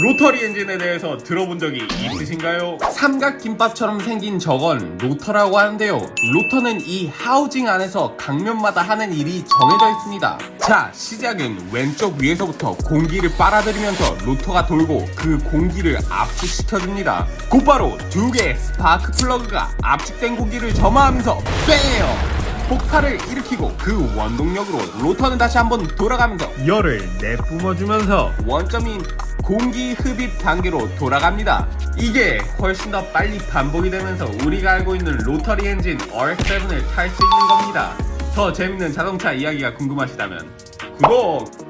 로터리 엔진에 대해서 들어본 적이 있으신가요? 삼각김밥처럼 생긴 저건 로터라고 하는데요. 로터는 이 하우징 안에서 각면마다 하는 일이 정해져 있습니다. 자, 시작은 왼쪽 위에서부터 공기를 빨아들이면서 로터가 돌고 그 공기를 압축시켜줍니다. 곧바로 두 개의 스파크 플러그가 압축된 공기를 점화하면서 뺑! 폭발을 일으키고 그 원동력으로 로터는 다시 한번 돌아가면서 열을 내뿜어주면서 원점인 공기 흡입 단계로 돌아갑니다. 이게 훨씬 더 빨리 반복이 되면서 우리가 알고 있는 로터리 엔진 RX-7을 탈 수 있는 겁니다. 더 재밌는 자동차 이야기가 궁금하시다면 구독!